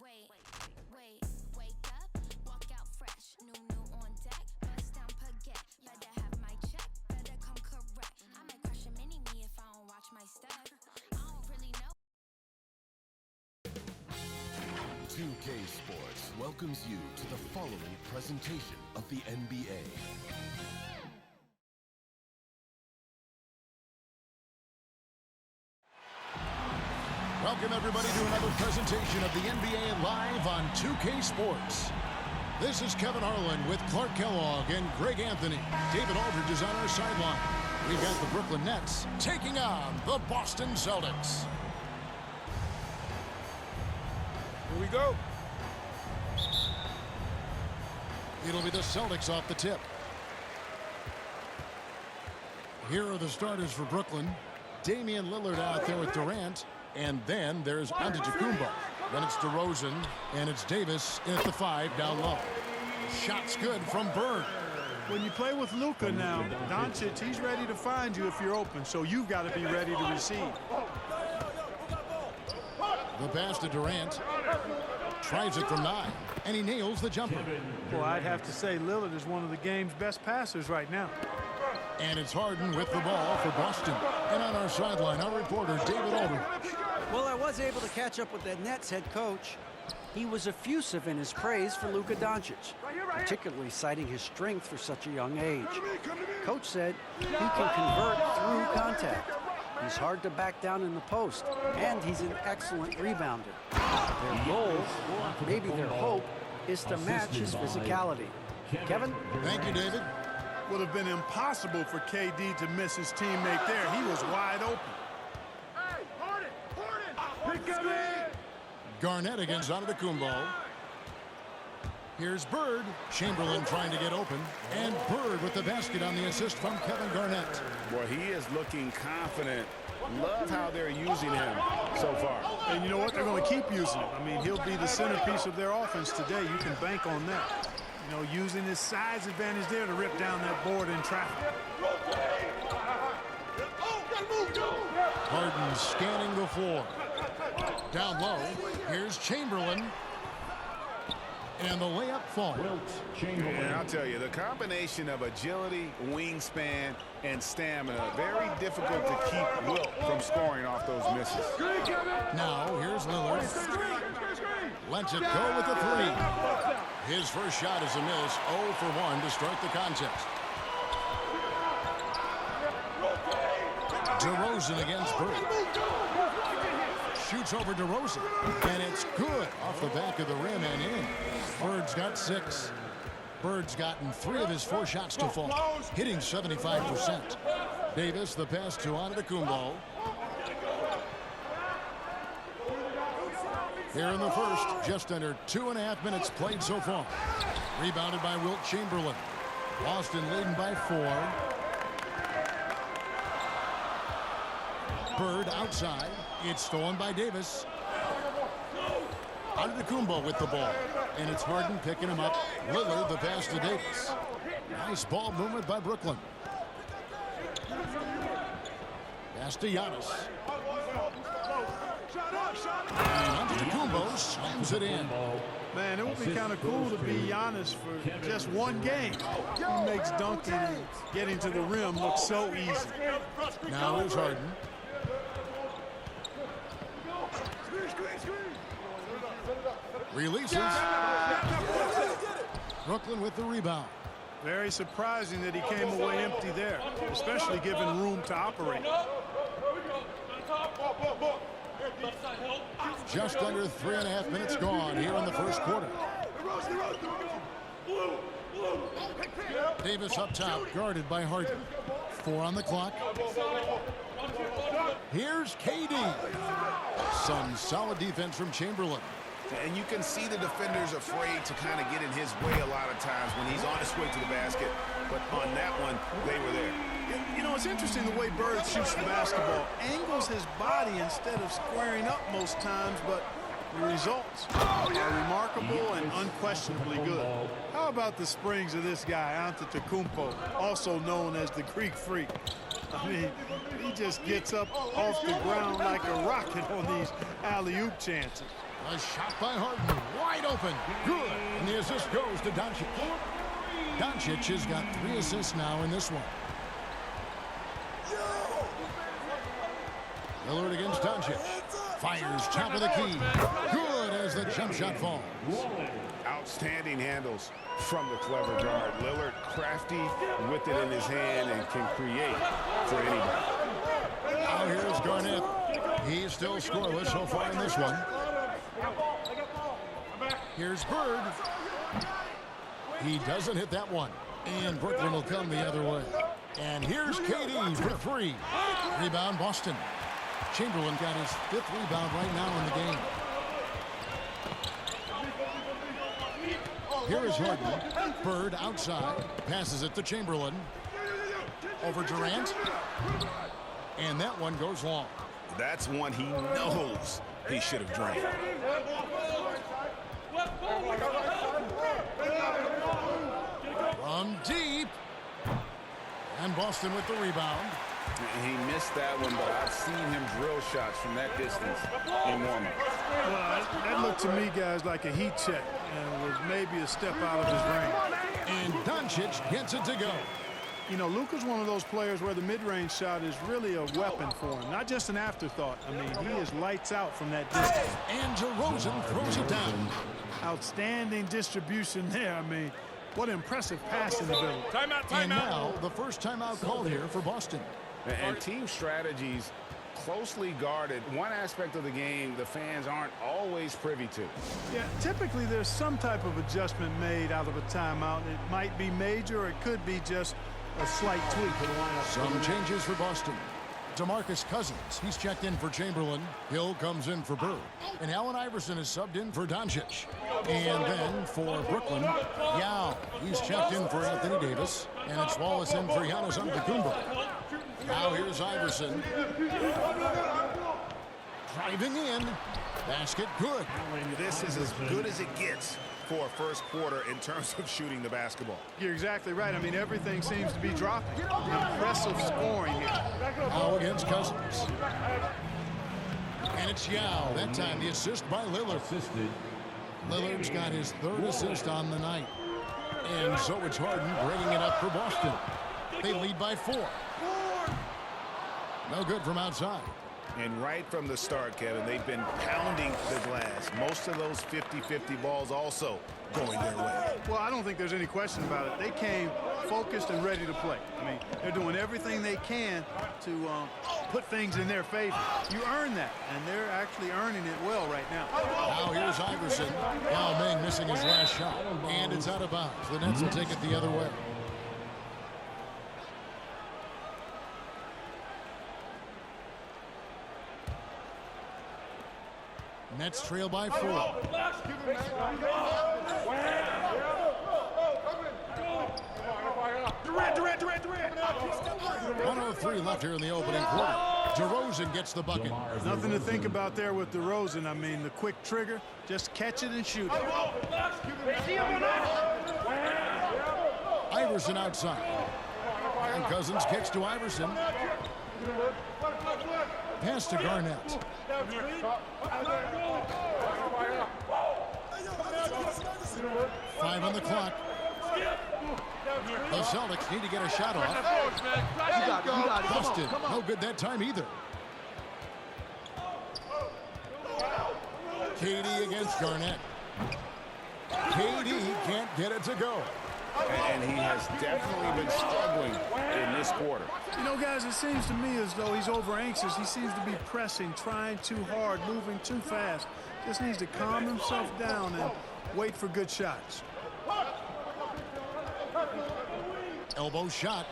wake up, walk out fresh, new on deck, bust down baguette, better have my check, better come correct. I might crush a mini-me if I don't watch my step. I don't really know. 2K Sports welcomes you to the following presentation of the NBA. Welcome everybody to another presentation of the NBA live on 2K Sports. This is Kevin Harlan with Clark Kellogg and Greg Anthony. David Aldridge is on our sideline. We've got the Brooklyn Nets taking on the Boston Celtics. Here we go. It'll be the Celtics off the tip. Here are the starters for Brooklyn. Damian Lillard out there with Durant. And then there's Antetokounmpo. Then it's DeRozan, and it's Davis in at the 5 down low. Shot's good from Bird. When you play with Luka now, Doncic, he's ready to find you if you're open, so you've got to be ready to receive. The pass to Durant. Tries it from 9, and he nails the jumper. Well, I'd have to say Lillard is one of the game's best passers right now. And it's Harden with the ball for Boston. And on our sideline, our reporter, David Aldridge. Well, I was able to catch up with the Nets head coach. He was effusive in his praise for Luka Doncic, particularly citing his strength for such a young age. Coach said he can convert through contact. He's hard to back down in the post, and he's an excellent rebounder. Their goal, maybe their hope, is to match his physicality. Kevin? Thank you, David. Would have been impossible for KD to miss his teammate there. He was wide open. Garnett against Antetokounmpo. Here's Bird. Chamberlain trying to get open. And Bird with the basket on the assist from Kevin Garnett. Boy, he is looking confident. Love how they're using him so far. And you know what? They're going to keep using him. I mean, he'll be the centerpiece of their offense today. You can bank on that. You know, using his size advantage there to rip down that board in traffic. Harden scanning the floor. Down low, here's Chamberlain. And the layup falls. Yeah, I'll tell you, the combination of agility, wingspan, and stamina, very difficult to keep Wilt from scoring off those misses. Now, here's Lillard. Lets it go with the 3. His first shot is a miss, 0 for 1 to start the contest. DeRozan against Bird. Shoots over DeRozan, and it's good off the back of the rim and in. Bird's got 6. Bird's gotten 3 of his 4 shots to fall, hitting 75%. Davis, the pass to Antetokounmpo. Here in the first, just under 2.5 minutes played so far. Rebounded by Wilt Chamberlain. Boston leading by 4. Bird outside. It's stolen by Davis. Antetokounmpo with the ball. And it's Harden picking him up. Lillard the pass to Davis. Nice ball movement by Brooklyn. Pass to Giannis. And Antetokounmpo slams it in. Man, it would be kind of cool to be Giannis for just one game. He makes dunking and getting to the rim look so easy. Now there's Harden. Releases. Brooklyn with the rebound. Very surprising that he came away empty there, especially given room to operate. Just under 3.5 minutes gone here in the first quarter. Davis up top, guarded by Harden. 4 on the clock. Here's KD. Some solid defense from Chamberlain. And you can see the defenders afraid to kind of get in his way a lot of times when he's on his way to the basket. But on that one, they were there. You know, it's interesting the way Bird shoots the basketball. Angles his body instead of squaring up most times, but the results are remarkable and unquestionably good. How about the springs of this guy, Antetokounmpo, also known as the Greek Freak? I mean, he just gets up off the ground like a rocket on these alley-oop chances. A shot by Harden, wide open, good, and the assist goes to Doncic. Doncic has got 3 assists now in this one. Lillard against Doncic. Fires top of the key. Good as the jump shot falls. Outstanding handles from the clever guard. Lillard crafty with it in his hand and can create for anybody. Now here's Garnett. He's still scoreless so far in this one. Here's Bird. He doesn't hit that one. And Brooklyn will come the other way. And here's KD for 3. Rebound Boston. Chamberlain got his 5th rebound right now in the game. Here is Harden. Bird outside. Passes it to Chamberlain. Over Durant. And that one goes long. That's one he knows he should have drained. From deep. And Boston with the rebound. He missed that one, but I've seen him drill shots from that distance in warm-up. Well, that looked to me, guys, like a heat check, and was maybe a step out of his range. And Doncic gets it to go. You know, Luka's one of those players where the mid-range shot is really a weapon for him, not just an afterthought. I mean, he is lights out from that distance. And DeRozan throws it down. Outstanding distribution there. I mean, what impressive passing ability. Timeout. And now the first timeout called here for Boston. And team strategies closely guarded. One aspect of the game the fans aren't always privy to. Yeah, typically there's some type of adjustment made out of a timeout. It might be major or it could be just a slight tweak to the lineup. Some changes for Boston. DeMarcus Cousins, he's checked in for Chamberlain. Hill comes in for Bird. And Allen Iverson is subbed in for Doncic. And then for Brooklyn, Yao, he's checked in for Anthony Davis. And it's Wallace in for Giannis Antetokounmpo. Now here's Iverson. Driving in. Basket good. This is as good as it gets for a first quarter in terms of shooting the basketball. You're exactly right. I mean, everything seems to be dropping. Impressive scoring here. Now against Cousins. And it's Yao. That time the assist by Lillard. Lillard's got his 3rd assist on the night. And so it's Harden bringing it up for Boston. They lead by 4. No good from outside. And right from the start, Kevin, they've been pounding the glass. Most of those 50-50 balls also going their way. Well, I don't think there's any question about it. They came focused and ready to play. I mean, they're doing everything they can to put things in their favor. You earn that, and they're actually earning it well right now. Now here's Iverson. Yao Ming missing his last shot. And it's out of bounds. The Nets will take it the other way. Nets trail by 4. 1:03 left here in the opening quarter. DeRozan gets the bucket. Nothing to think about there with DeRozan. I mean, the quick trigger, just catch it and shoot it. Iverson outside. And Cousins kicks to Iverson. Pass to Garnett. 5 on the clock. The Celtics need to get a shot off. Busted. No good that time either. KD against Garnett. KD can't get it to go. And he has definitely been struggling in this quarter. You know, guys, it seems to me as though he's over anxious. He seems to be pressing, trying too hard, moving too fast. Just needs to calm himself down and wait for good shots. Elbow shot,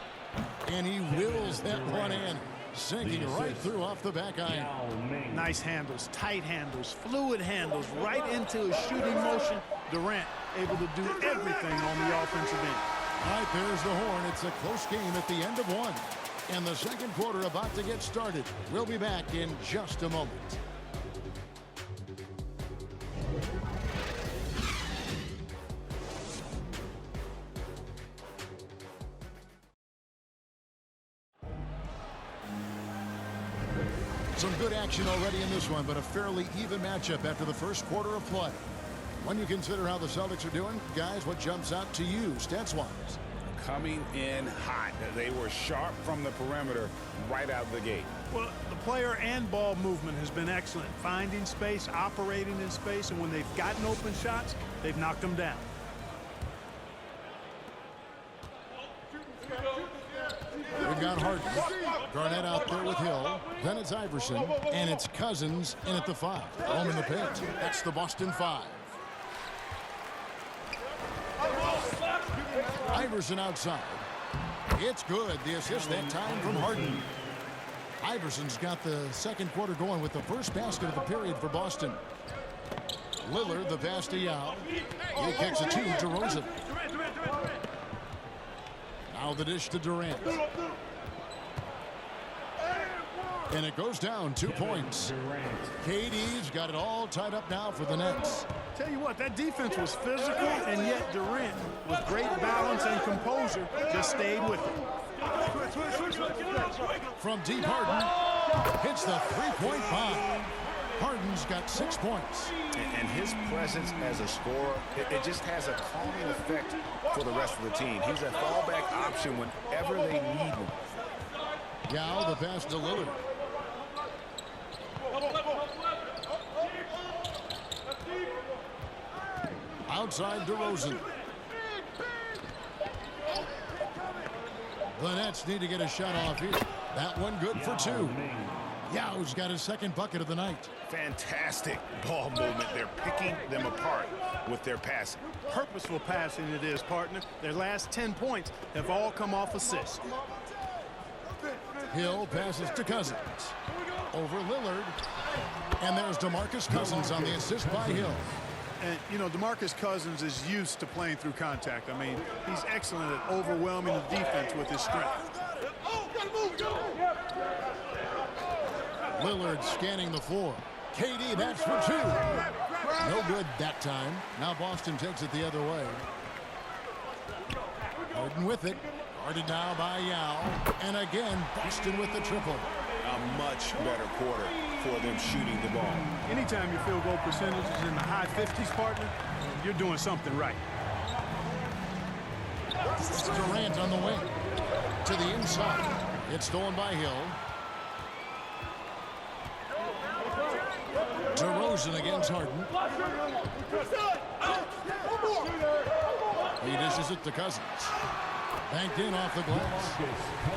and he wills that one in, sinking right through off the back iron. Nice handles, tight handles, fluid handles, right into his shooting motion. Durant able to do everything on the offensive end. All right, there's the horn. It's a close game at the end of 1. And the second quarter about to get started. We'll be back in just a moment. Some good action already in this one, but a fairly even matchup after the first quarter of play. When you consider how the Celtics are doing, guys, what jumps out to you stats-wise? Coming in hot. They were sharp from the perimeter right out the gate. Well, the player and ball movement has been excellent. Finding space, operating in space, and when they've gotten open shots, they've knocked them down. We've got Harden. Garnett out there with Hill. Then it's Iverson. And it's Cousins in at the 5. Home in the paint. That's the Boston 5. Iverson outside. It's good. The assist that time from Harden. Iverson's got the second quarter going with the first basket of the period for Boston. Lillard, the pass to Yao. He kicks it to DeRozan. Now the dish to Durant. And it goes down 2 points. KD's got it all tied up now for the Nets. Tell you what, that defense was physical, and yet Durant, with great balance and composure, just stayed with it. From deep, Harden hits the three-point bomb. Harden's got 6 points. And his presence as a scorer, it just has a calming effect for the rest of the team. He's a fallback option whenever they need him. Yao, the pass to Lillard. Outside DeRozan. The Nets need to get a shot off here. That one good for 2. Yao's got his second bucket of the night. Fantastic ball movement. They're picking them apart with their passing. Purposeful passing it is, partner. Their last 10 points have all come off assists. Hill passes to Cousins. Over Lillard. And there's DeMarcus Cousins on the assist by Hill. And, you know, DeMarcus Cousins is used to playing through contact. I mean, he's excellent at overwhelming the defense with his strength. Lillard scanning the floor. KD, that's for 2. No good that time. Now Boston takes it the other way. Harden with it. Guarded now by Yao. And again, Boston with the triple. A much better quarter for them shooting the ball. Anytime your field goal percentage is in the high 50s, partner, you're doing something right. Durant on the wing. To the inside. It's stolen by Hill. DeRozan against Harden. He dishes it to Cousins. Banked in off the glass.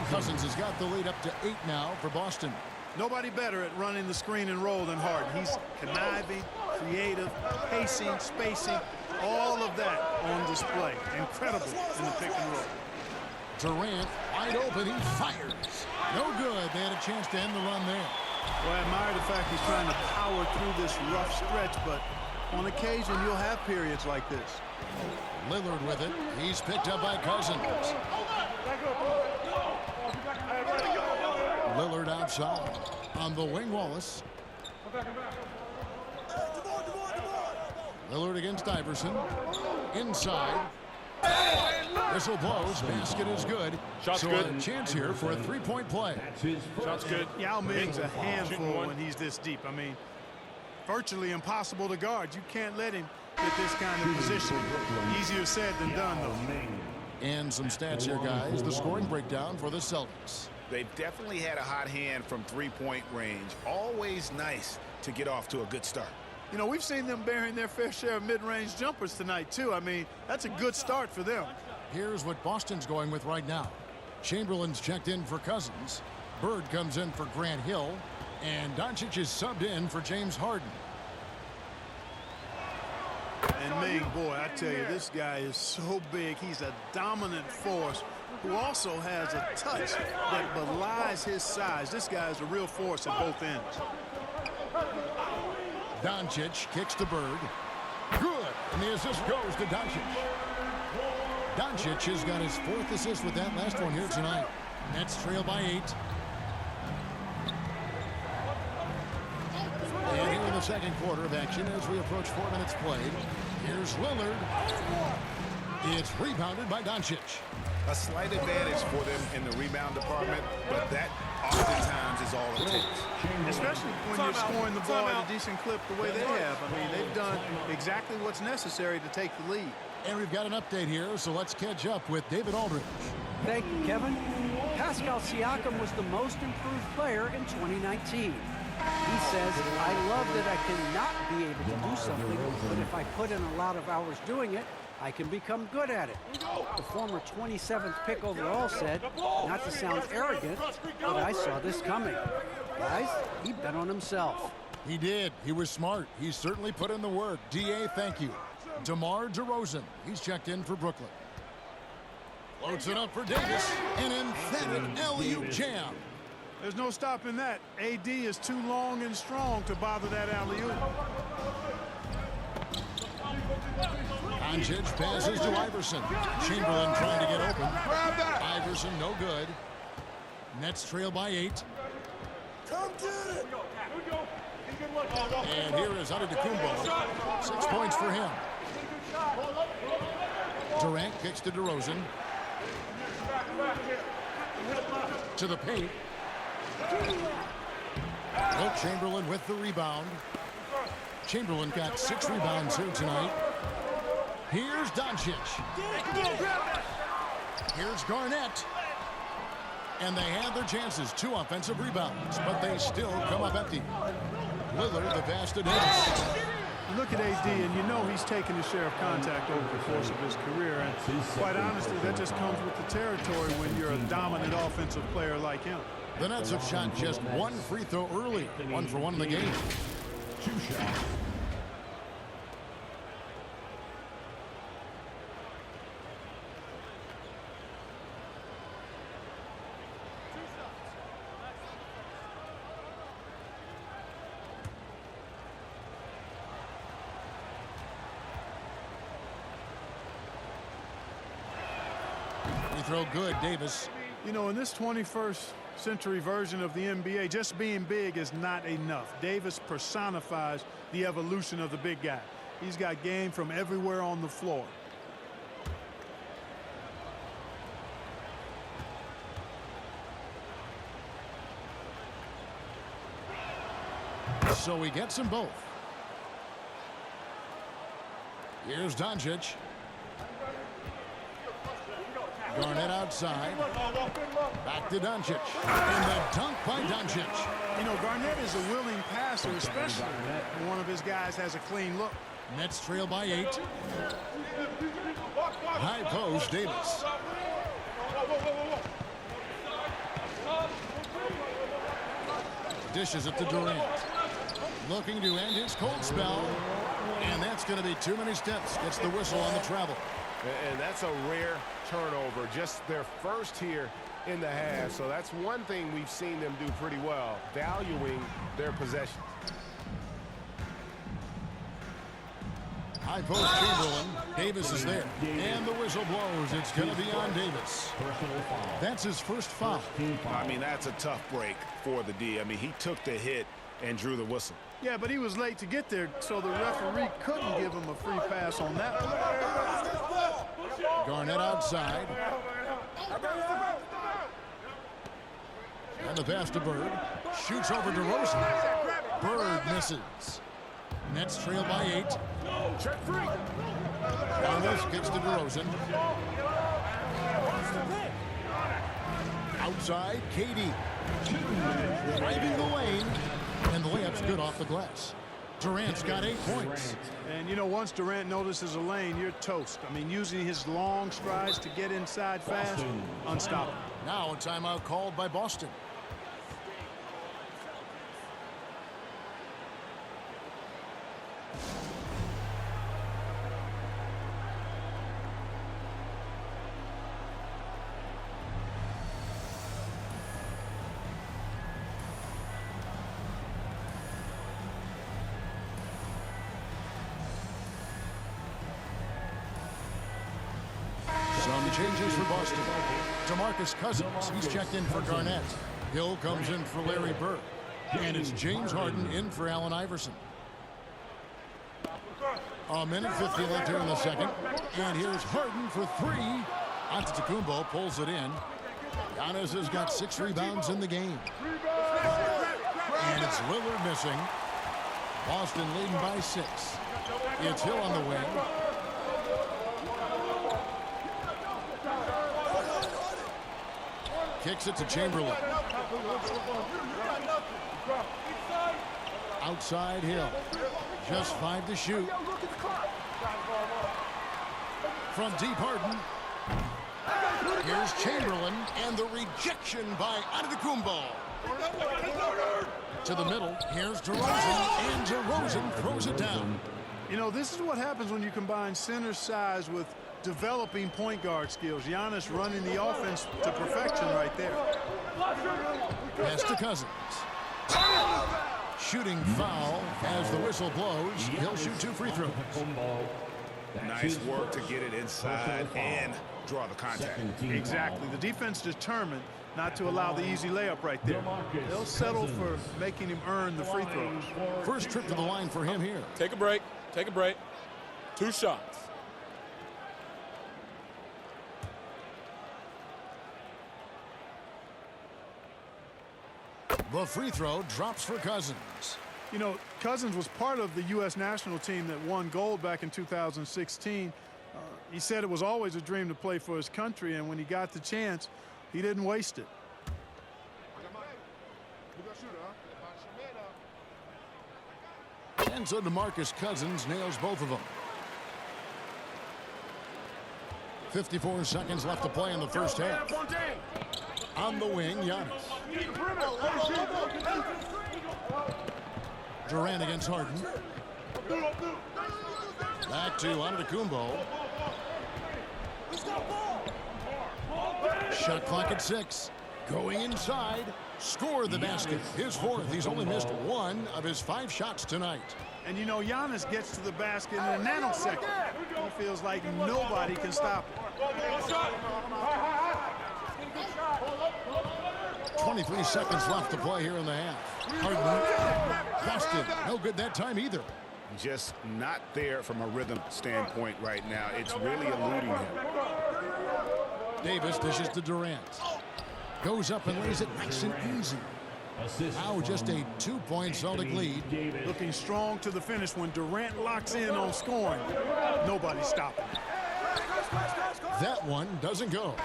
Cousins has got the lead up to 8 now for Boston. Nobody better at running the screen and roll than Harden. He's conniving, creative, pacing, spacing, all of that on display. Incredible in the pick and roll. Durant wide open. He fires. No good. They had a chance to end the run there. Well, I admire the fact he's trying to power through this rough stretch, but on occasion you'll have periods like this. Lillard with it. He's picked up by Cousins. Lillard outside. On the wing, Wallace. Lillard against Iverson. Inside. Whistle blows. Basket is good. Shot's so good. A chance here for a three-point play. Shot's good. Yao Ming's a handful one. when he's this deep. I mean, virtually impossible to guard. You can't let him get this kind of position. Easier said than done, though. And some stats here, guys. The scoring breakdown for the Celtics. They've definitely had a hot hand from three-point range. Always nice to get off to a good start. You know, we've seen them bearing their fair share of mid-range jumpers tonight, too. I mean, that's a good start for them. Here's what Boston's going with right now. Chamberlain's checked in for Cousins. Bird comes in for Grant Hill. And Doncic is subbed in for James Harden. And Ming, boy, I tell you, this guy is so big. He's a dominant force who also has a touch that belies his size. This guy is a real force at both ends. Doncic kicks to Bird. Good. And the assist goes to Doncic. Doncic has got his 4th assist with that last one here tonight. Nets trail by 8. And here in the second quarter of action as we approach 4 minutes played. Here's Lillard. It's rebounded by Doncic. A slight advantage for them in the rebound department, but that oftentimes is all it takes. Especially when you're scoring the ball at a decent clip the way they have. I mean, they've done exactly what's necessary to take the lead. And we've got an update here, so let's catch up with David Aldridge. Thank you, Kevin. Pascal Siakam was the most improved player in 2019. He says, I love that I cannot be able to do something, but if I put in a lot of hours doing it, I can become good at it. The former 27th pick overall said, not to sound arrogant, but I saw this coming. Guys, he bet on himself. He did. He was smart. He certainly put in the work. DA, thank you. DeMar DeRozan. He's checked in for Brooklyn. Floats it up for Davis. An emphatic alley-oop jam. There's no stopping that. AD is too long and strong to bother that alley-oop. Doncic passes to Iverson. Chamberlain trying to get open. Iverson no good. Nets trail by 8. Come get it. And here is Antetokounmpo. 6 points for him. Durant kicks to DeRozan. To the paint. Wilt Chamberlain with the rebound. Chamberlain got 6 rebounds here tonight. Here's Doncic. Here's Garnett. And they had their chances. 2 offensive rebounds, but they still come up empty. Lillard, the pass to Davis. You look at AD, and you know he's taken his share of contact over the course of his career. And quite honestly, that just comes with the territory when you're a dominant offensive player like him. The Nets have shot just 1 free throw early. 1 for 1 in the game. 2 shots. Free throw good, Davis. You know, in this 21st century version of the NBA, just being big is not enough. Davis personifies the evolution of the big guy. He's got game from everywhere on the floor. So he gets them both. Here's Doncic. Garnett outside. Back to Doncic. And the dunk by Doncic. You know, Garnett is a willing passer, especially when one of his guys has a clean look. Nets trail by 8. High post, Davis. Dishes it to Durant. Looking to end his cold spell. And that's going to be too many steps. Gets the whistle on the travel. And that's a rare turnover, just their first here in the half. So that's one thing we've seen them do pretty well, valuing their possessions. High post Chamberlain. Davis is there. And the whistle blows. It's going to be on Davis. That's his first foul. I mean, that's a tough break for the D. I mean, he took the hit and drew the whistle. Yeah, but he was late to get there, so the referee couldn't give him a free pass on that one. Garnett outside. And the pass to Bird. Shoots over to DeRozan. Bird misses. Nets trail by 8. Check free. Douglas gets to DeRozan. Outside, KD. Driving the lane. And the layup's good off the glass. Durant's got 8 points. And, you know, once Durant notices a lane, you're toast. I mean, using his long strides to get inside fast, unstoppable. Now a timeout called by Boston. Some changes for Boston. DeMarcus Cousins, he's checked in for Garnett. Hill comes in for Larry Bird. And it's James Harden in for Allen Iverson. A minute 50 left here in the second. And here's Harden for 3. Antetokounmpo pulls it in. Giannis has got 6 rebounds in the game. And it's Lillard missing. Boston leading by 6. It's Hill on the wing. Kicks it to Chamberlain. Outside Hill. Just 5 to shoot. From deep Harden. Here's Chamberlain, and the rejection by Antetokounmpo. To the middle, here's DeRozan, and DeRozan throws it down. You know, this is what happens when you combine center size with developing point guard skills. Giannis running the offense to perfection right there. Pass to Cousins. Shooting foul as the whistle blows. He'll shoot 2 free throws. Nice work to get it inside and draw the contact. Exactly. The defense determined not to allow the easy layup right there. They'll settle for making him earn the free throws. First trip to the line for him here. Take a break. Take a break. 2 shots. The free throw drops for Cousins. You know, Cousins was part of the U.S. national team that won gold back in 2016. He said it was always a dream to play for his country, and when he got the chance, he didn't waste it. And so DeMarcus Cousins nails both of them. 54 seconds left to play in the first half. On the wing, Giannis. Durant against Harden. Back to Antetokounmpo. Shot clock at 6. Going inside. Scored the basket. His 4th. He's only missed 1 of his 5 shots tonight. And you know, Giannis gets to the basket in a nanosecond. He feels like nobody can stop him. 23 seconds left to play here in the half. Harden. Busted. No good that time either. Just not there from a rhythm standpoint right now. It's really eluding him. Davis dishes to Durant. Goes up and lays it nice and easy. Now just a 2-point Celtic lead. Looking strong to the finish when Durant locks in on scoring. Nobody's stopping. That one doesn't go.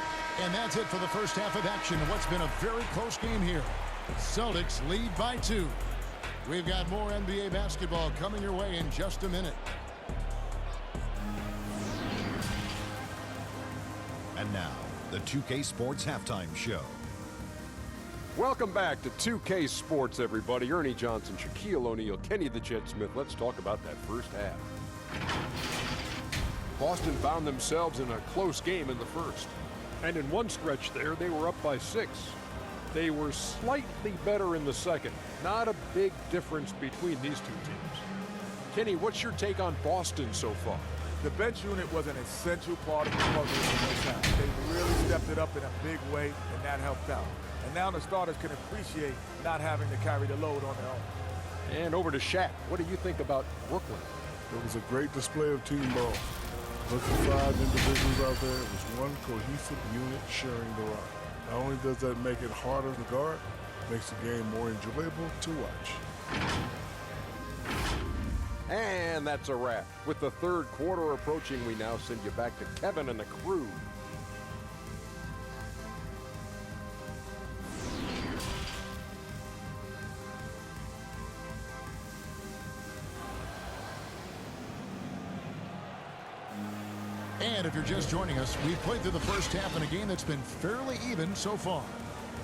And that's it for the first half of action in what's been a very close game here. Celtics lead by 2. We've got more NBA basketball coming your way in just a minute. And now, the 2K Sports Halftime Show. Welcome back to 2K Sports, everybody. Ernie Johnson, Shaquille O'Neal, Kenny the Jet Smith. Let's talk about that first half. Boston found themselves in a close game in the first. And in one stretch there, they were up by 6. They were slightly better in the second. Not a big difference between these 2 teams. Kenny, what's your take on Boston so far? The bench unit was an essential part of the puzzle in the first half. They really stepped it up in a big way, and that helped out. And now the starters can appreciate not having to carry the load on their own. And over to Shaq. What do you think about Brooklyn? It was a great display of team ball. Look at 5 individuals out there. It was one cohesive unit sharing the rock. Not only does that make it harder to guard, it makes the game more enjoyable to watch. And that's a wrap. With the third quarter approaching, we now send you back to Kevin and the crew. And if you're just joining us, we've played through the first half in a game that's been fairly even so far.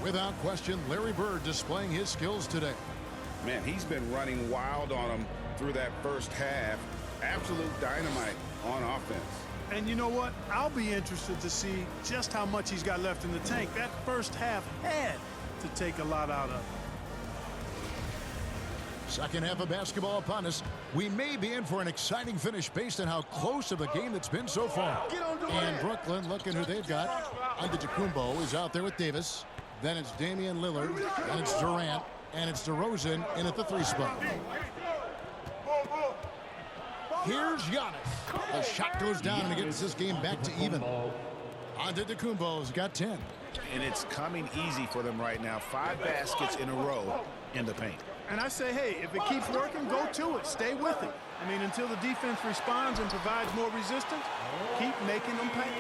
Without question, Larry Bird displaying his skills today. Man, he's been running wild on him through that first half. Absolute dynamite on offense. And you know what? I'll be interested to see just how much he's got left in the tank. That first half had to take a lot out of him. Second half of basketball upon us. We may be in for an exciting finish based on how close of a game that's been so far. And Brooklyn, looking who they've got. Antetokounmpo is out there with Davis. Then it's Damian Lillard. Then it's Durant. And it's DeRozan in at the 3 spot. Here's Giannis. The shot goes down and it gets this game back to even. Antetokounmpo's got 10. and it's coming easy for them right now. 5 baskets in a row in the paint. And I say, hey, if it keeps working, go to it. Stay with it. I mean, until the defense responds and provides more resistance, keep making them pay.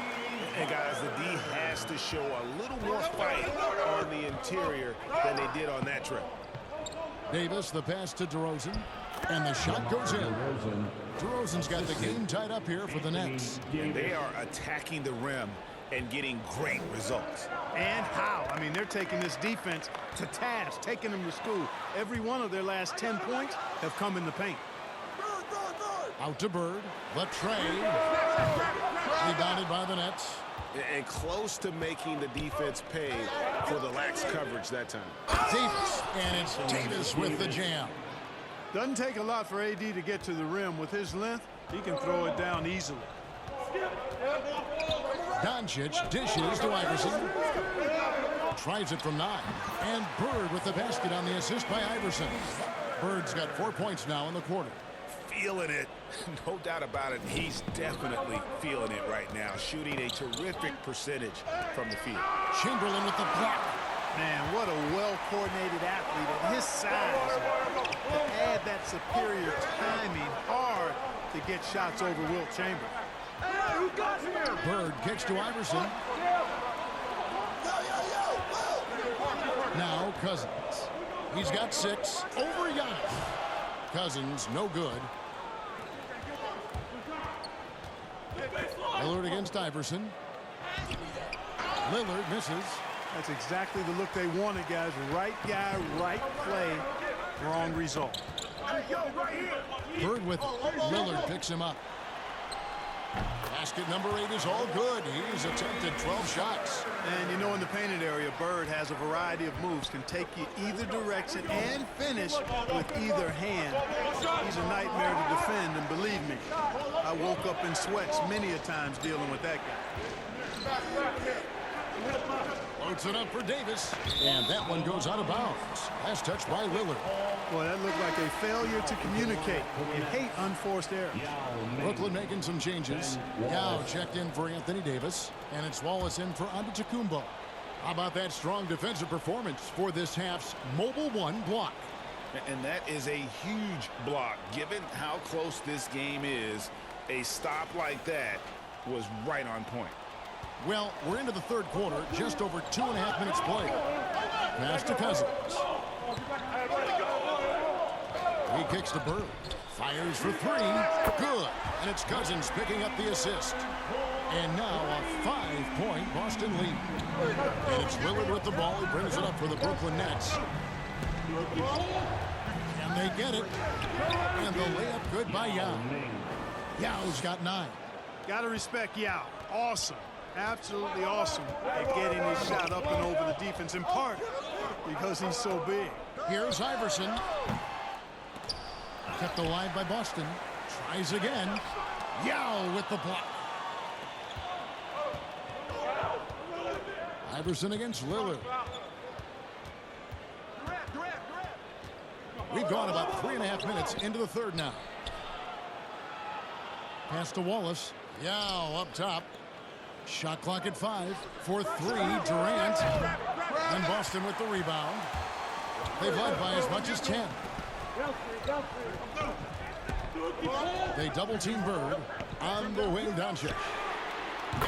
And guys, the D has to show a little more fight on the interior than they did on that trip. Davis, the pass to DeRozan, and the shot goes in. DeRozan's got the game tied up here for the Nets. And they are attacking the rim and getting great results. And how? I mean, they're taking this defense to task, taking them to school. Every one of their last 10 points have come in the paint. Out to Bird, the tray. Rebounded by the Nets. And close to making the defense pay for the lax coverage that time. Davis, and it's Davis with the jam. Doesn't take a lot for AD to get to the rim. With his length, he can throw it down easily. Doncic dishes to Iverson. Tries it from 9. And Bird with the basket on the assist by Iverson. Bird's got 4 points now in the quarter. Feeling it. No doubt about it. He's definitely feeling it right now. Shooting a terrific percentage from the field. Chamberlain with the block. Man, what a well-coordinated athlete at his size. To add that superior timing, hard to get shots over Wilt Chamberlain. Bird kicks to Iverson. Now Cousins. He's got 6 over Giannis. Cousins, no good. Lillard against Iverson. Lillard misses. That's exactly the look they wanted, guys. Right guy, right play, wrong result. Bird with Lillard picks him up. Basket number 8 is all good. He's attempted 12 shots. And you know, in the painted area, Bird has a variety of moves, can take you either direction and finish with either hand. He's a nightmare to defend, and believe me, I woke up in sweats many a times dealing with that guy. Loads it up for Davis, and that one goes out of bounds. Last touch by Lillard. Boy, that looked like a failure to communicate. You hate unforced errors. Brooklyn making some changes. Yao checked in for Anthony Davis, and it's Wallace in for Antetokounmpo. How about that strong defensive performance for this half's Mobile 1 block? And that is a huge block. Given how close this game is, a stop like that was right on point. Well, we're into the third quarter, just over 2.5 minutes played. Pass to Cousins. He kicks to Bird. Fires for 3. Good. And it's Cousins picking up the assist. And now a 5-point Boston lead. And it's Lillard with the ball. He brings it up for the Brooklyn Nets. And they get it. And the layup good by Yao. Yao's got 9. Gotta respect Yao. Awesome. Absolutely awesome at getting his shot up and over the defense, in part because he's so big. Here's Iverson. Kept alive by Boston. Tries again. Yao with the block. Iverson against Lillard. We've gone about 3.5 minutes into the third now. Pass to Wallace. Yao up top. Shot clock at 5 for 3. Durant. And Boston with the rebound. They've led by as much as 10. They double team Bird on the wing. Doncic.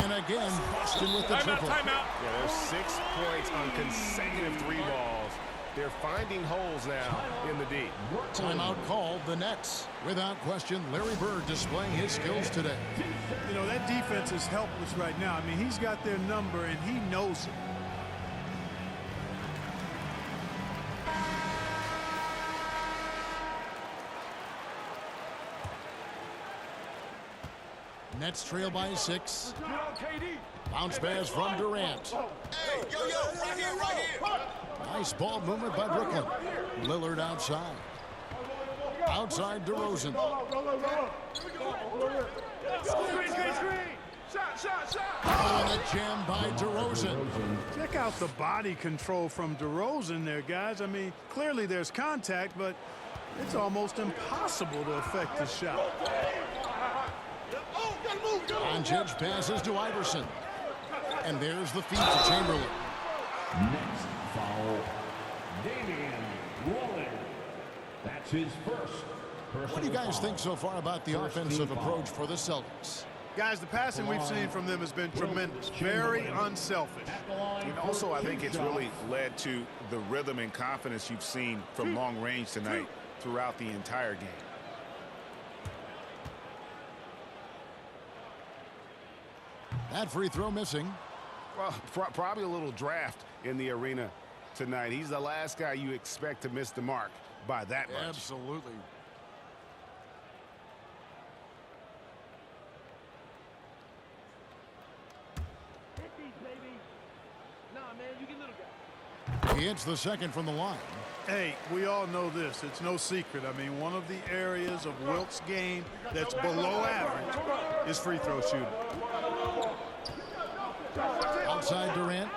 And again, Boston with the triple. Yeah, there's 6 points on consecutive 3 balls. They're finding holes now in the D. Timeout called the Nets. Without question, Larry Bird displaying his skills today. You know, that defense is helpless right now. I mean, he's got their number, and he knows it. Nets trail by 6. Bounce pass from Durant. Hey, yo, right here. Nice ball movement by Brooklyn. Lillard outside. Outside DeRozan. Oh, and a jam by DeRozan. Check out the body control from DeRozan there, guys. I mean, clearly there's contact, but it's almost impossible to affect the shot. Doncic passes to Iverson. And there's the feed to Chamberlain. Next foul, Damian Lillard. That's his first. What do you guys think so far about the offensive approach for the Celtics? Guys, the passing we've seen from them has been tremendous. Very unselfish. And also, I think it's really led to the rhythm and confidence you've seen from long range tonight throughout the entire game. That free throw missing. Well, probably a little draft in the arena tonight. He's the last guy you expect to miss the mark by that much. Absolutely. He hits the second from the line. Hey, we all know this. It's no secret. I mean, one of the areas of Wilt's game that's below average is free throw shooting. Outside Durant.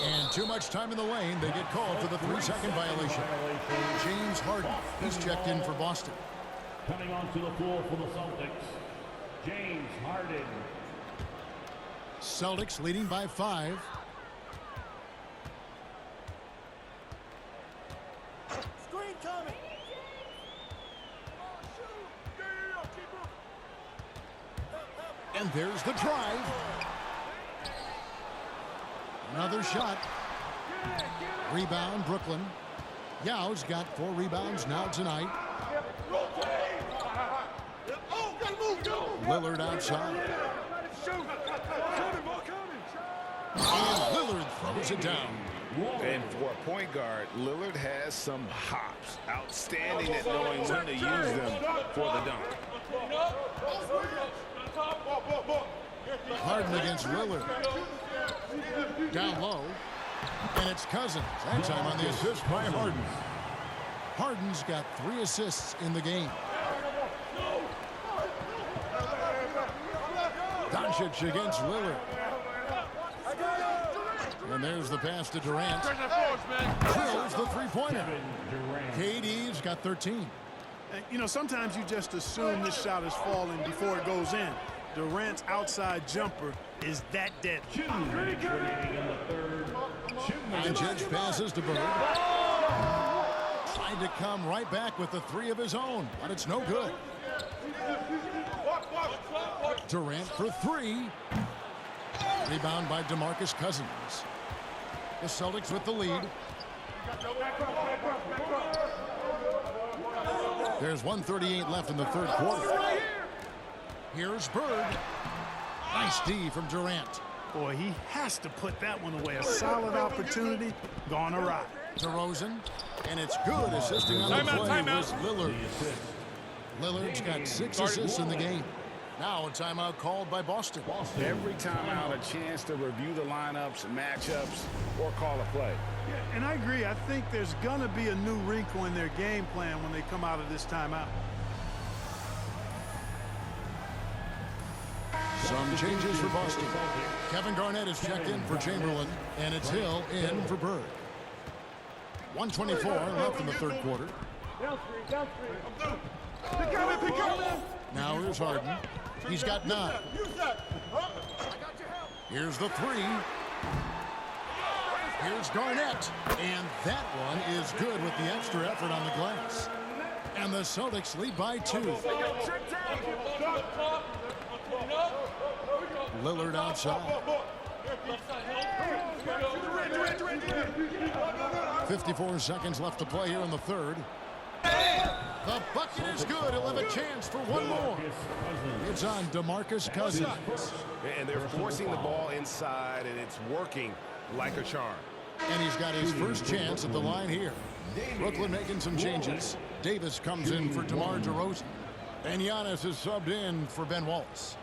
And too much time in the lane. They get called for the 3-second violation. James Harden. He's checked in for Boston. Coming onto the floor for the Celtics, James Harden. Celtics leading by 5. Screen coming. And there's the drive. Another shot. Rebound, Brooklyn. Yao's got 4 rebounds now tonight. Lillard outside. And Lillard throws it down. And for a point guard, Lillard has some hops. Outstanding at knowing when to use them for the dunk. Harden against Lillard. Down low. And it's Cousins. That time on the assist by Harden. Harden's got 3 assists in the game. Doncic against Lillard. And there's the pass to Durant. Drills the three-pointer. KD's got 13. You know, sometimes you just assume this shot is falling before it goes in. Durant's outside jumper is that deadly. And Judge passes to Bird. Tried to come right back with the 3 of his own, but it's no good. Durant for 3. Rebound by DeMarcus Cousins. The Celtics with the lead. There's 1:38 left in the third quarter. Here's Bird. Nice D from Durant. Boy, he has to put that one away. A solid opportunity gone awry. DeRozan. And it's good. Assisting on the play was Lillard. Lillard's got 6 assists in the game. Now a timeout called by Boston. Every timeout, a chance to review the lineups, matchups, or call a play. Yeah, and I agree. I think there's going to be a new wrinkle in their game plan when they come out of this timeout. Some changes for Boston. Kevin Garnett is checked in for Chamberlain, and it's Hill in for Bird. 1:24 left in the third quarter. Now here's Harden. He's got 9. Here's the 3. Here's Garnett. And that one is good with the extra effort on the glass. And the Celtics lead by 2. Lillard outside. 54 seconds left to play here in the third. The bucket is good. He'll have a chance for one more. It's on DeMarcus Cousins. And they're forcing the ball inside, and it's working like a charm. And he's got his first chance at the line here. Brooklyn making some changes. Davis comes in for DeMar DeRozan. And Giannis is subbed in for Ben Wallace.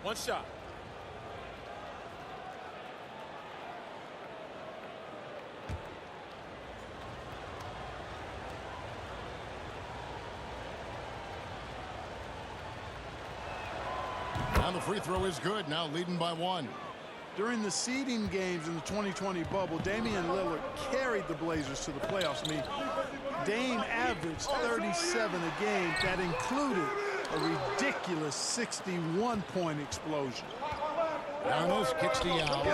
One shot. And the free throw is good. Now leading by 1. During the seeding games in the 2020 bubble, Damian Lillard carried the Blazers to the playoffs. I mean, Dame averaged 37 a game. That included a ridiculous 61-point explosion. Giannis kicks the out.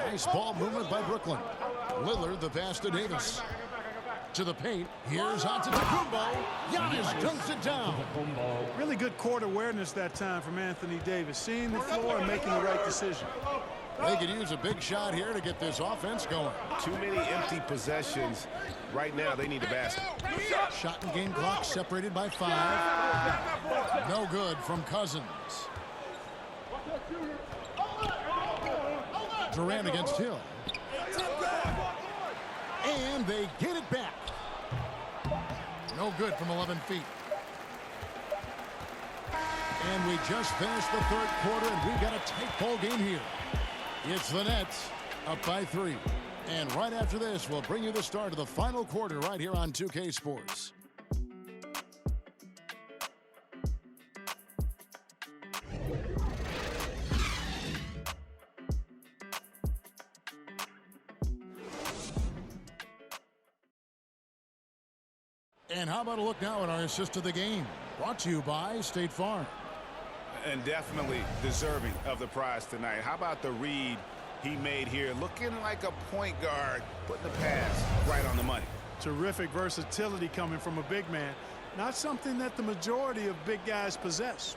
Nice ball movement by Brooklyn. Lillard the pass to Davis. To the paint. Here's Antetokounmpo. Giannis dunks it down. Really good court awareness that time from Anthony Davis, seeing the floor and making the right decision. They could use a big shot here to get this offense going. Too many empty possessions. Right now, they need a basket. Shot and game clock separated by 5. No good from Cousins. Durant against Hill. And they get it back. No good from 11 feet. And we just finished the third quarter, and we got a tight ball game here. It's the Nets up by 3. And right after this, we'll bring you the start of the final quarter right here on 2K Sports. And how about a look now at our assist of the game? Brought to you by State Farm. And definitely deserving of the prize tonight. How about the read he made here? Looking like a point guard, putting the pass right on the money. Terrific versatility coming from a big man. Not something that the majority of big guys possess.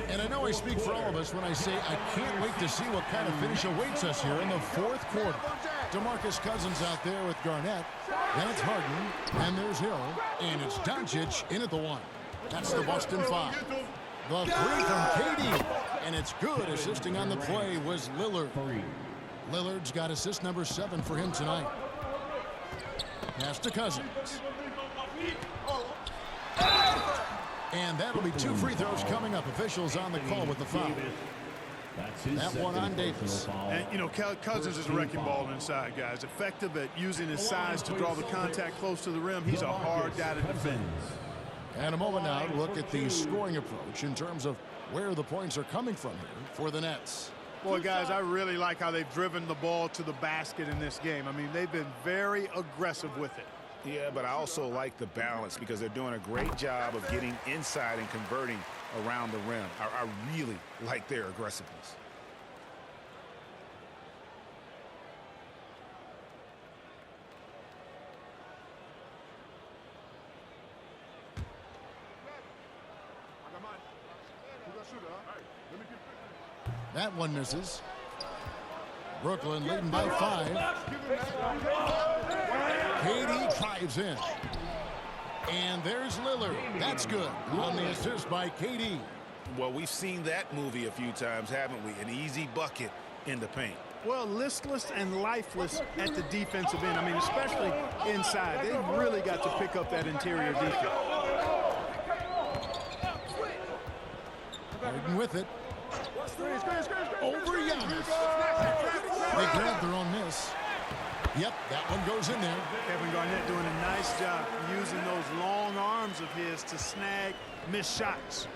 And I know I speak for all of us when I say I can't wait to see what kind of finish awaits us here in the fourth quarter. DeMarcus Cousins out there with Garnett. Then it's Harden. And there's Hill. And it's Doncic in at the 1. That's the Boston 5. The 3 from KD. And it's good. Assisting on the play was Lillard. Lillard's got assist number 7 for him tonight. Pass to Cousins. And that'll be 2 free throws coming up. Officials on the call with the foul. That one on Davis. And, you know, Cousins is a wrecking ball inside, guys. Effective at using his size to draw the contact close to the rim. He's a hard guy to defend. And a moment now to look at the scoring approach in terms of where the points are coming from here for the Nets. Boy, guys, I really like how they've driven the ball to the basket in this game. I mean, they've been very aggressive with it. Yeah, but I also like the balance because they're doing a great job of getting inside and converting around the rim. I really like their aggressiveness. That one misses. Brooklyn leading by 5. KD drives in. And there's Lillard. That's good on the assist by KD. Well, we've seen that movie a few times, haven't we? An easy bucket in the paint. Well, listless and lifeless at the defensive end. I mean, especially inside. They've really got to pick up that interior defense. Harden with it. Over Giannis. They grab their own miss. Yep, that one goes in there. Kevin Garnett doing a nice job using those long arms of his to snag missed shots.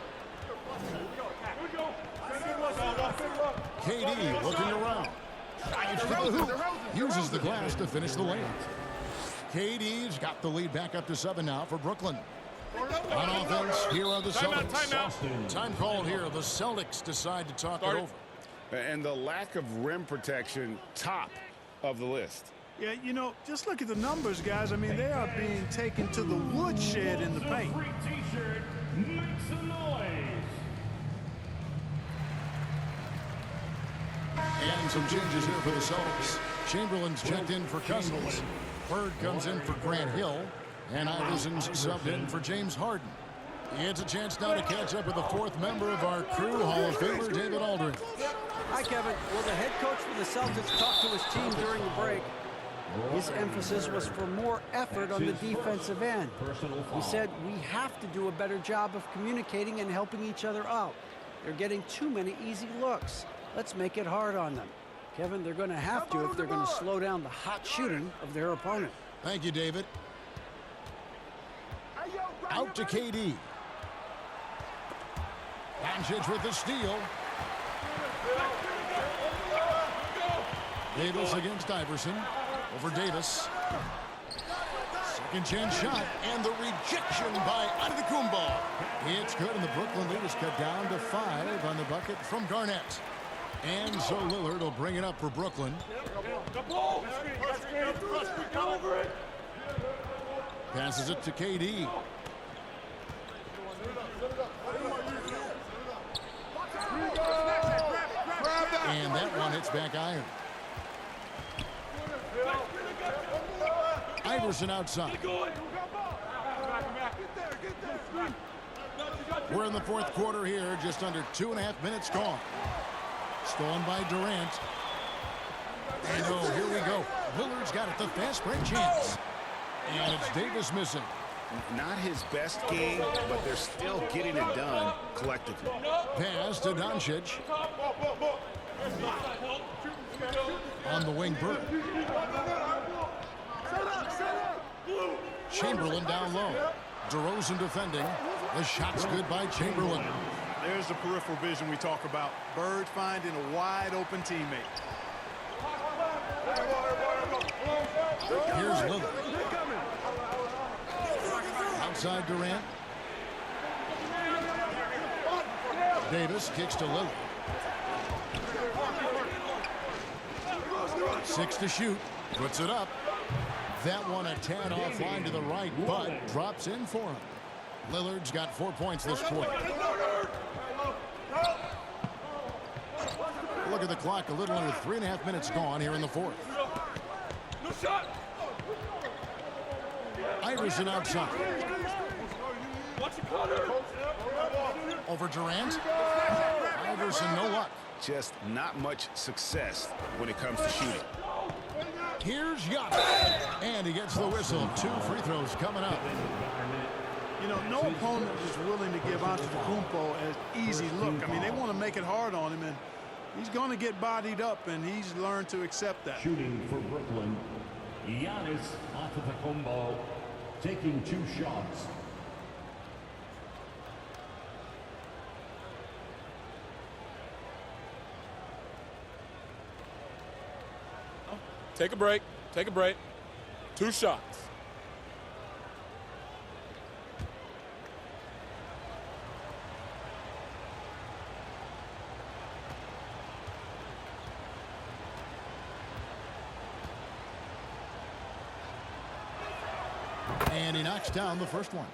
KD looking around. Drives to the hoop. Uses the glass to finish the layup. KD's got the lead back up to 7 now for Brooklyn. On offense, here are the Celtics. Time called here. The Celtics decide to talk it over. And the lack of rim protection, top of the list. Yeah, you know, just look at the numbers, guys. I mean, they are being taken to the woodshed in the paint. And some changes here for the Celtics. Chamberlain's checked in for Cousins. Bird comes in for Grant Hill. And Iverson's subbed in for James Harden. It's a chance now to catch up with the 4th member of our crew, Hall of Famer David Aldridge. Hi, Kevin. Well, the head coach for the Celtics talked to his team during the break. His emphasis was for more effort on the defensive end. He said, we have to do a better job of communicating and helping each other out. They're getting too many easy looks. Let's make it hard on them. Kevin, they're going to have to if they're going to slow down the hot shooting of their opponent. Thank you, David. Out to KD. Doncic with the steal. Davis against Iverson. Over Davis. Second chance shot, and the rejection by Antetokounmpo. It's good, and the Brooklyn lead is cut down to 5 on the bucket from Garnett. And so Lillard will bring it up for Brooklyn. Passes it to KD. And that one hits back iron. Iverson outside. We're in the fourth quarter here, just under 2.5 minutes gone. Stolen by Durant. And oh, here we go. Lillard's got it, the fast break chance. And it's Davis missing. Not his best game, but they're still getting it done collectively. Pass to Doncic. On the wing, Bird. Chamberlain down low. DeRozan defending. The shot's good by Chamberlain. There's the peripheral vision we talk about. Bird finding a wide open teammate. Here's Lillard. Outside Durant. Davis kicks to Lillard. 6 to shoot. Puts it up. That one a tad offline to the right, but drops in for him. Lillard's got 4 points this quarter. Look at the clock, a little under 3.5 minutes gone here in the fourth. Iverson outside. Over Durant. Iverson, no luck. Just not much success when it comes to shooting. Here's Giannis. And he gets the whistle. 2 free throws coming up. You know, no opponent is willing to give Antetokounmpo an easy look. I mean, they want to make it hard on him, and he's going to get bodied up, and he's learned to accept that. Shooting for Brooklyn, Giannis Antetokounmpo taking 2 shots. Take a break. Take a break. 2 shots. And he knocks down the first one.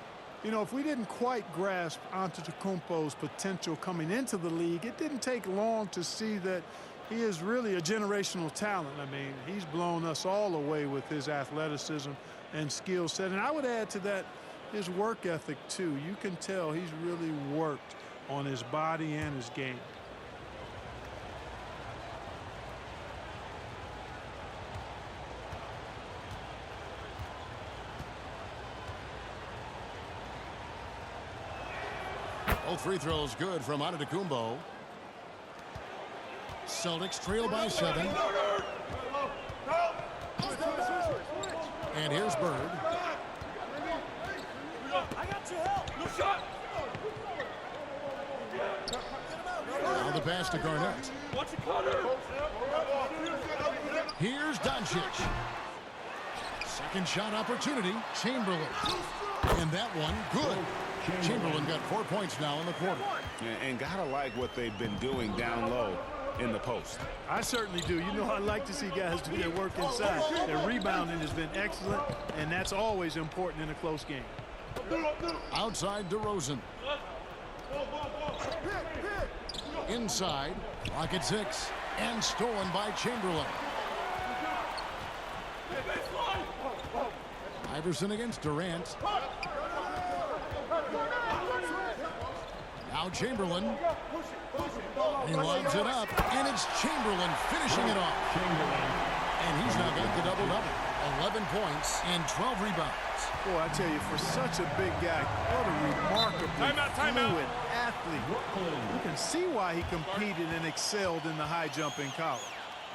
You know, if we didn't quite grasp Antetokounmpo's potential coming into the league, it didn't take long to see that he is really a generational talent. I mean, he's blown us all away with his athleticism and skill set. And I would add to that his work ethic, too. You can tell he's really worked on his body and his game. Both free throws good from Antetokounmpo. Celtics trail by 7. And here's Bird. I got your help. No shot. Now the pass to Garnett. Here's Doncic. Second shot opportunity. Chamberlain. And that one good. Chamberlain got 4 points now in the quarter. And gotta like what they've been doing down low in the post. I certainly do. You know, I like to see guys do their work inside. Their rebounding has been excellent, and that's always important in a close game. Outside DeRozan. Inside. Clock at 6. And stolen by Chamberlain. Iverson against Durant. Now Chamberlain. He lobs it up, and it's Chamberlain finishing it off. And he's now got the double-double. 11 points and 12 rebounds. Boy, I tell you, for such a big guy, what a remarkably fluid athlete. You can see why he competed and excelled in the high jump in college.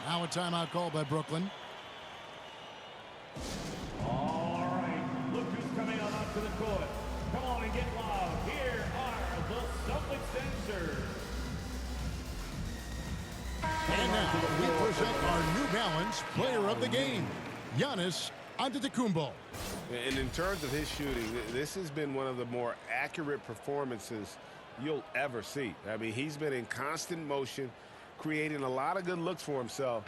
Now a timeout called by Brooklyn. All right, look who's coming on out to the court. Come on and get loud. Here are the Celtics dancers. We present our New Balance Player of the Game, Giannis Antetokounmpo. And in terms of his shooting, this has been one of the more accurate performances you'll ever see. I mean, he's been in constant motion, creating a lot of good looks for himself.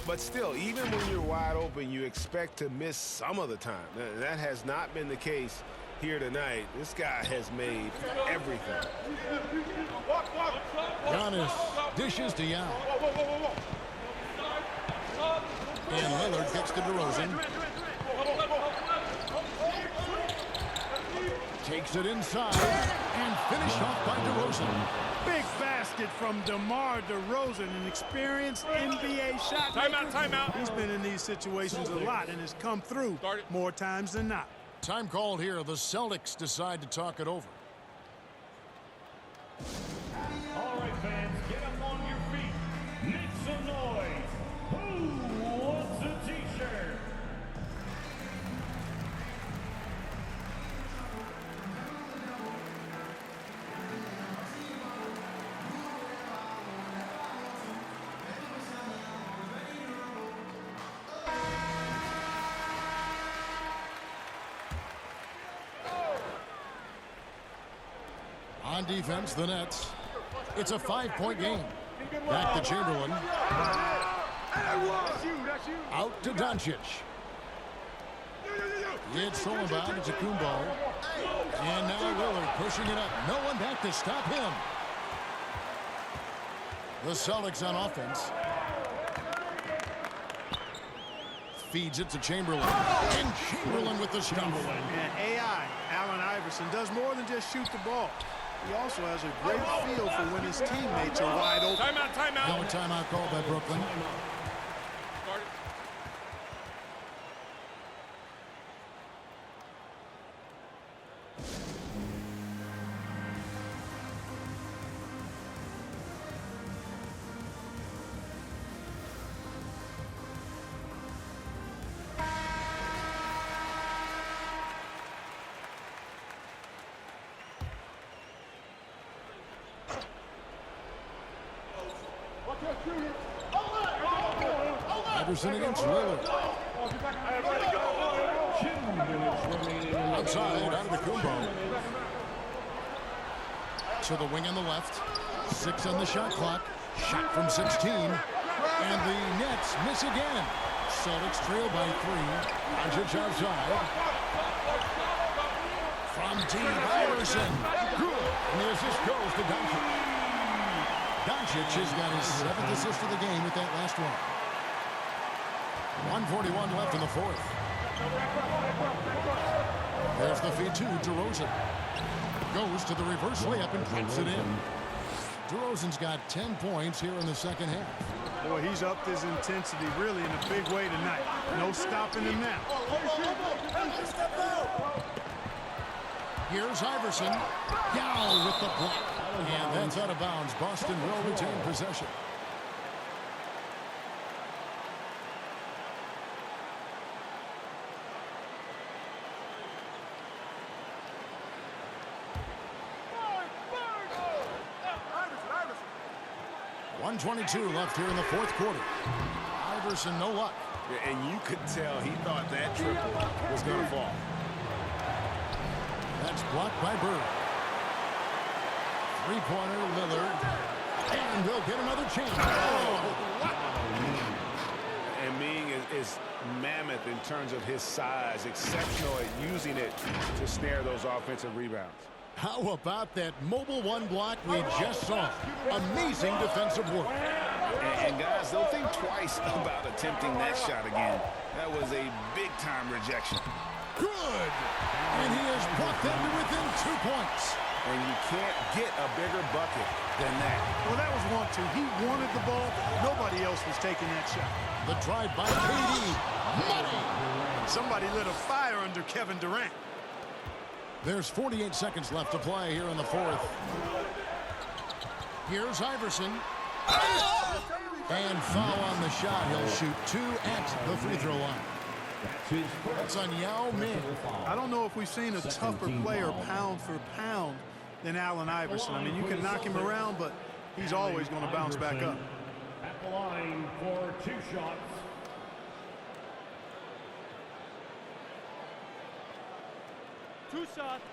But still, even when you're wide open, you expect to miss some of the time. That has not been the case here tonight. This guy has made everything. Giannis dishes to Yao. And Lillard gets to DeRozan. Takes it inside and finished off by DeRozan. Big basket from DeMar DeRozan, an experienced NBA shot maker. Timeout. He's been in these situations a lot and has come through more times than not. Time called here. The Celtics decide to talk it over. All right, fans, get up on your feet. Make some noise. Who wants a t-shirt? On defense, the Nets. It's a 5-point game. Back to Chamberlain. Out to Doncic. It's stolen by Antetokounmpo. And now Lillard pushing it up. No one back to stop him. The Celtics on offense. Feeds it to Chamberlain. And Chamberlain with the stop. And AI, Allen Iverson, does more than just shoot the ball. He also has a great feel for when his teammates are wide open. Timeout. No timeout called by Brooklyn. Iverson against Lillard. Outside, Antetokounmpo. To the wing on the left. 6 on the shot clock. Shot from 16. And the Nets miss again. Celtics trail by 3. Doncic outside. From deep, Iverson. Good. And the assist goes to Doncic. Doncic has got his 7th assist of the game with that last one. 1:41 left in the 4th. There's the feed to DeRozan. Goes to the reverse layup and drops it in. DeRozan's got 10 points here in the second half. Boy, he's upped his intensity really in a big way tonight. No stopping him now. Here's Iverson. Yao with the block. And that's out of bounds. Boston will retain possession. .122 left here in the 4th quarter. Iverson, no luck. And you could tell he thought that triple was going to fall. That's blocked by Bird. 3-pointer, Lillard. And they'll get another chance. Oh. And Ming is mammoth in terms of his size, exceptional at using it to snare those offensive rebounds. How about that mobile one block we just saw? Amazing defensive work. And guys, they'll think twice about attempting that shot again. That was a big-time rejection. Good. And he has brought them to within 2 points. And you can't get a bigger bucket than that. Well, that was 1-2. He wanted the ball. Nobody else was taking that shot. The drive by KD. Money. Somebody lit a fire under Kevin Durant. There's 48 seconds left to play here in the 4th. Here's Iverson. And foul on the shot. He'll shoot 2 at the free throw line. That's on Yao Ming. I don't know if we've seen a tougher player pound for pound than Allen Iverson. I mean, you can knock him around, but he's always going to bounce back up. the line for 2 shots. Two shots.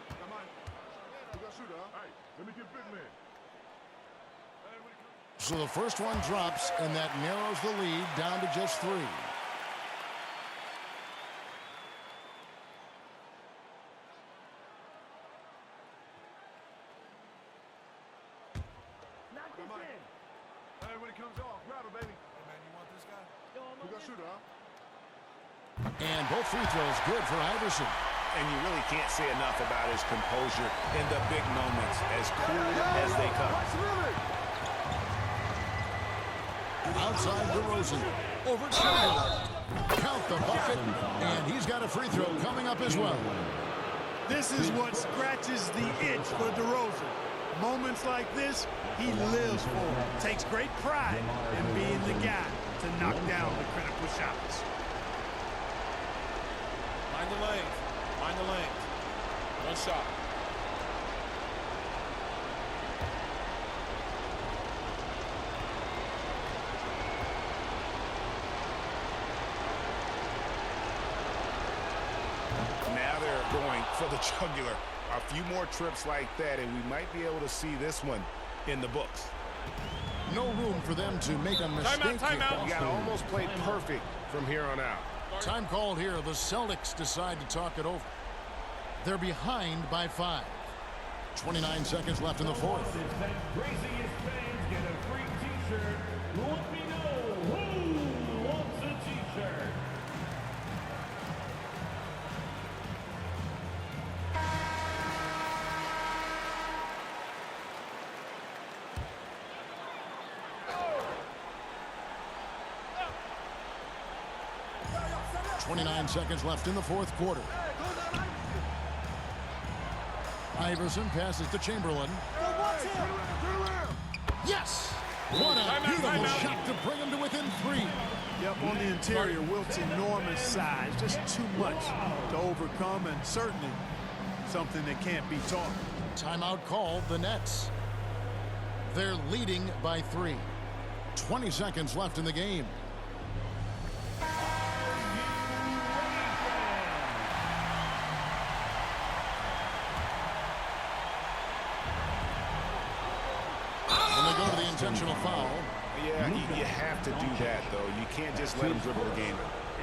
Come on. We got shooter, huh? Hey, let me get big man. So the first one drops, and that narrows the lead down to just 3. Come on. Hey, when it comes off, grab it, baby. Hey, man, you want this guy? We got shooter, huh? And both free throws good for Iverson. And you really can't say enough about his composure in the big moments, as cool as they come. Outside DeRozan. Over Chamberlain. Count the bucket. And he's got a free throw coming up as well. This is what scratches the itch for DeRozan. Moments like this, he lives for. Takes great pride in being the guy to knock down the critical shots. Mind the lanes. Mind the lanes. One shot. Now they're going for the jugular. A few more trips like that, and we might be able to see this one in the books. No room for them to make a mistake. Timeout. You got to almost play perfect from here on out. Time called here. The Celtics decide to talk it over. They're behind by 5. 29 seconds left in the fourth. If that craziest fans get a free t-shirt, let me know who wants a t-shirt. .29 seconds left in the fourth quarter. Iverson passes to Chamberlain. Yes! What a beautiful shot to bring him to within 3. Yep, on the interior, Wilt's enormous size. Just too much to overcome, and certainly something that can't be taught. Timeout called, the Nets. They're leading by 3. 20 seconds left in the game. Intentional foul. Yeah, you have to do that, though. You can't just let him dribble the game.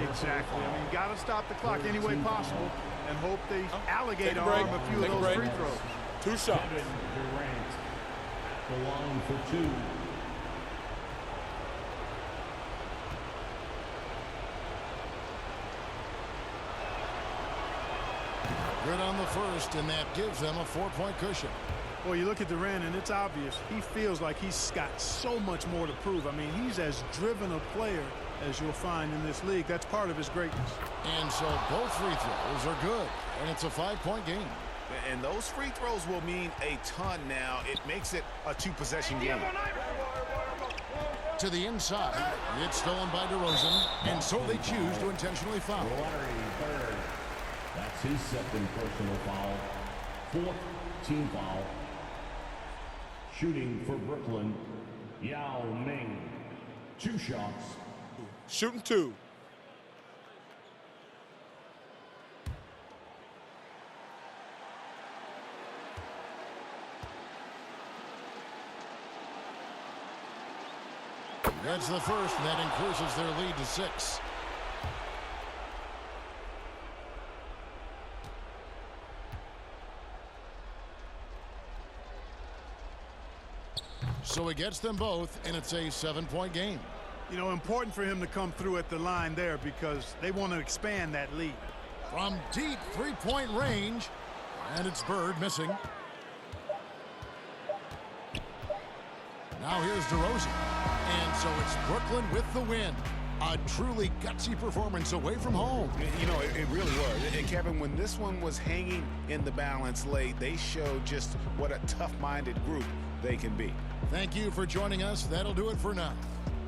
Exactly. I mean, you got to stop the clock any way possible and hope they alligator break. arm a few of those free throws. 2 shots. Durant at the line for 2. Good on the first, and that gives them a 4-point cushion. Well, you look at Durant, and it's obvious. He feels like he's got so much more to prove. I mean, he's as driven a player as you'll find in this league. That's part of his greatness. And so both free throws are good, and it's a 5-point game. And those free throws will mean a ton now. It makes it a 2-possession game. To the inside, it's stolen by DeRozan, and so they choose to intentionally foul. Larry Bird. That's his second personal foul. 4th team foul. Shooting for Brooklyn, Yao Ming. 2 shots. Shooting 2. That's the first, and that increases their lead to 6. So he gets them both, and it's a 7-point game. You know, important for him to come through at the line there because they want to expand that lead. From deep 3-point range, and it's Bird missing. Now here's DeRozan. And so it's Brooklyn with the win. A truly gutsy performance away from home. You know, it really was. And Kevin, when this one was hanging in the balance late, they showed just what a tough-minded group they can be. Thank you for joining us. That'll do it for now.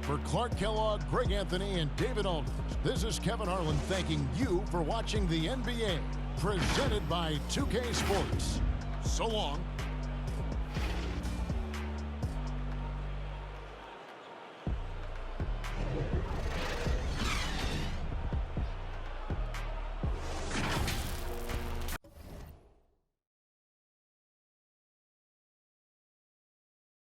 For Clark Kellogg, Greg Anthony, and David Aldridge, this is Kevin Harlan thanking you for watching the NBA, presented by 2K Sports. So long.